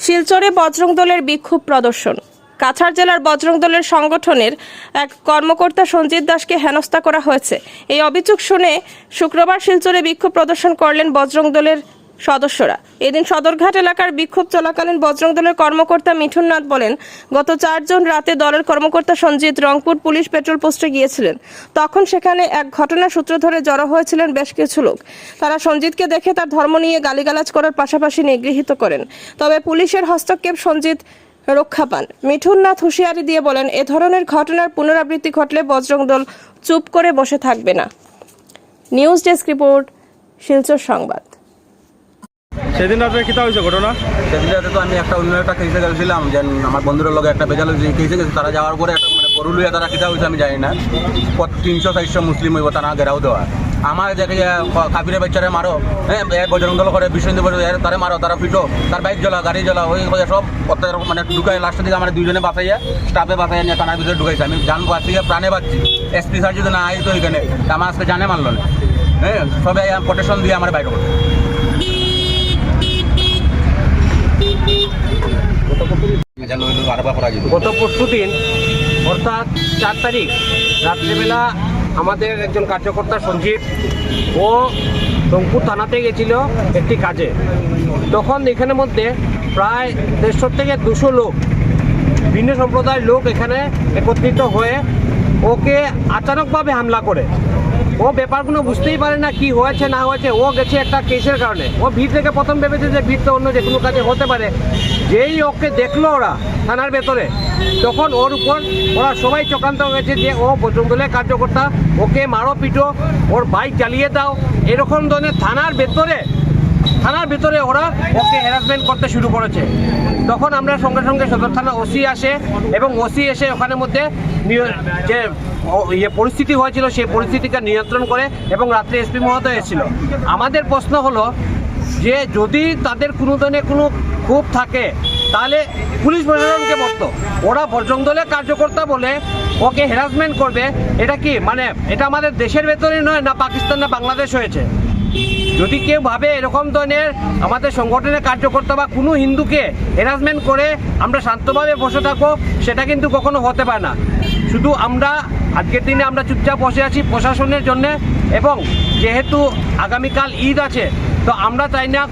শিলচরে বজরং দলের বিক্ষোভ প্রদর্শন। কাছাড় জেলার বজরং দলের সংগঠনের এক কর্মকর্তা সঞ্জিত দাসকে হেনস্থা করা হয়েছে। এই অভিযোগ শুনে শুক্রবার শিলচরে বিক্ষোভ প্রদর্শন করলেন বজরং দলের সদস্যরা। এদিন সদরঘাট এলাকার বিক্ষোভ চলাকালীন বজরং দলের কর্মকর্তা মিঠুন নাথ বলেন, গত 4 জন রাতে দলের কর্মকর্তা সঞ্জিত রংপুর পুলিশ পেট্রোল পোস্টে গিয়েছিলেন। তখন সেখানে এক ঘটনার সূত্র ধরে জড়ো হয়েছিলেন বেশ কিছু লোক। তারা সঞ্জিতকে দেখে তার ধর্ম নিয়ে গালিগালাজ করার পাশাপাশি নিগৃহীত করেন। তবে পুলিশের হস্তক্ষেপ সঞ্জিত রক্ষা পান। মিঠুন নাথ হুঁশিয়ারি দিয়ে বলেন, এ ধরনের ঘটনার পুনরাবৃত্তি ঘটলে বজরং দল চুপ করে বসে থাকবে না। নিউজ ডেস্ক রিপোর্ট, শিলচর সংবাদ। সেদিন রাতে কিতা হয়েছে ঘটনা? সেদিন রাতে তো আমি অন্য একটা কেসে গেছিলাম, যে আমার বন্ধুদের লগে একটা বেজাল কেসে গেছে। তারা যাওয়ার পরে একটা গরু লুয়ে তারা কিতা হয়েছে আমি জানি না, 300-400 মুসলিম হইব তারা ঘেরাও দেওয়া। আমার দেখে কাবিরে বাচ্চারে মারো, হ্যাঁ বজরং দল করে বিষ্ণু তারা মারো, তারা পিটো, তার বাইক জ্বলা, গাড়ি জ্বলা, ওই সব মানে ঢুকাই। লাস্টের দিকে আমার 2 জনে বাঁচাইয়া স্টাফে বাঁচাইয়া নিয়ে থানার ভিতরে ঢুকাইছে। আমি জান বাঁচিয়ে প্রাণে বাঁচছি। এসপি স্যার যদি না আইতো এখানে, আমার আজকে জানে মারল না। হ্যাঁ সবাই প্রোটেকশন দিয়ে আমার বাইরে করছে। গত পরশু দিন অর্থাৎ 4 তারিখ রাত্রেবেলা আমাদের একজন কার্যকর্তা সঞ্জিত ও রংপুর থানাতে গেছিল একটি কাজে। তখন এখানের মধ্যে প্রায় 150 থেকে 200 লোক, ভিন্ন সম্প্রদায়ের লোক এখানে একত্রিত হয়ে ওকে আচানকভাবে হামলা করে। ও ব্যাপারগুলো বুঝতেই পারে না কি হয়েছে না হয়েছে। ও গেছে একটা কেসের কারণে। ও ভিড় থেকে প্রথম ভেবেছে যে ভিড় তো অন্য যে কোনো কাজে হতে পারে। যেই ওকে দেখলো ওরা থানার ভেতরে, তখন ওর উপর ওরা সবাই চক্রান্ত হয়েছে যে ও বজরং দলের কার্যকর্তা, ওকে মারো পিটো, ওর বাইক জ্বালিয়ে দাও, এরকম ধরনের থানার ভেতরে ওরা ওকে হ্যারাসমেন্ট করতে শুরু করেছে। তখন আমরা সঙ্গে সঙ্গে সদর থানা ওসি আসে এবং ওসি এসে ওখানের মধ্যে যে পরিস্থিতি হয়েছিল সেই পরিস্থিতিকে নিয়ন্ত্রণ করে এবং রাত্রে এসপি মহোদয় এসেছিল। আমাদের প্রশ্ন হলো যে যদি তাদের কোনো ধরনের কোনো ক্ষোভ থাকে তাহলে পুলিশ প্রশাসনকে বলতো। ওরা বজরং দলের কার্যকর্তা বলে ওকে হ্যারাসমেন্ট করবে, এটা কি মানে এটা আমাদের দেশের ভেতরে নয় না পাকিস্তান না বাংলাদেশ হয়েছে? যদি কেউ ভাবে এরকম ধরনের আমাদের সংগঠনের কার্যকর্তা বা কোনো হিন্দুকে হ্যারাসমেন্ট করে আমরা শান্তভাবে বসে থাকবো, সেটা কিন্তু কখনো হতে পারে না। শুধু আমরা আজকের দিনে আমরা চুপচাপ বসে আছি প্রশাসনের জন্য, এবং যেহেতু আগামীকাল ঈদ আছে তো আমরা চাই না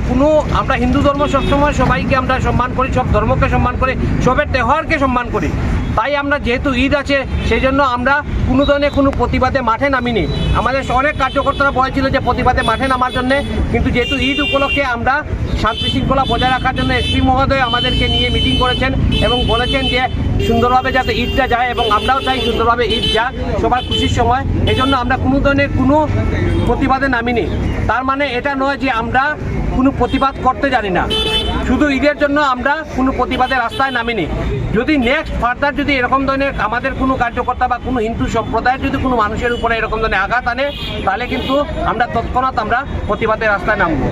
আমরা হিন্দু ধর্ম সবসময় সবাইকে আমরা সম্মান করি, সব ধর্মকে সম্মান করি, সবের তেওহারকে সম্মান করি। তাই আমরা যেহেতু ঈদ আছে সেই জন্য আমরা কোনো ধরনের কোনো প্রতিবাদে মাঠে নামিনি। আমাদের অনেক কার্যকর্তারা বলেছিল যে প্রতিবাদে মাঠে নামার জন্যে, কিন্তু যেহেতু ঈদ উপলক্ষে আমরা শান্তি শৃঙ্খলা বজায় রাখার জন্য এসপি মহোদয় আমাদেরকে নিয়ে মিটিং করেছেন এবং বলেছেন যে সুন্দরভাবে যাতে ঈদটা যায়, এবং আমরাও চাই সুন্দরভাবে ঈদ যাক, সবার খুশির সময়। এই জন্য আমরা কোনো ধরনের কোনো প্রতিবাদে নামিনি। তার মানে এটা নয় যে আমরা কোনো প্রতিবাদ করতে জানি না। শুধু ঈদের জন্য আমরা কোনো প্রতিবাদের রাস্তায় নামিনি। যদি নেক্সট ফার্দার যদি এরকম ধরনের আমাদের কোনো কার্যকর্তা বা কোনো হিন্দু সম্প্রদায়ের যদি কোনো মানুষের উপরে এরকম ধরনের আঘাত আনে, তাহলে কিন্তু আমরা তৎক্ষণাৎ আমরা প্রতিবাদের রাস্তায় নামবো।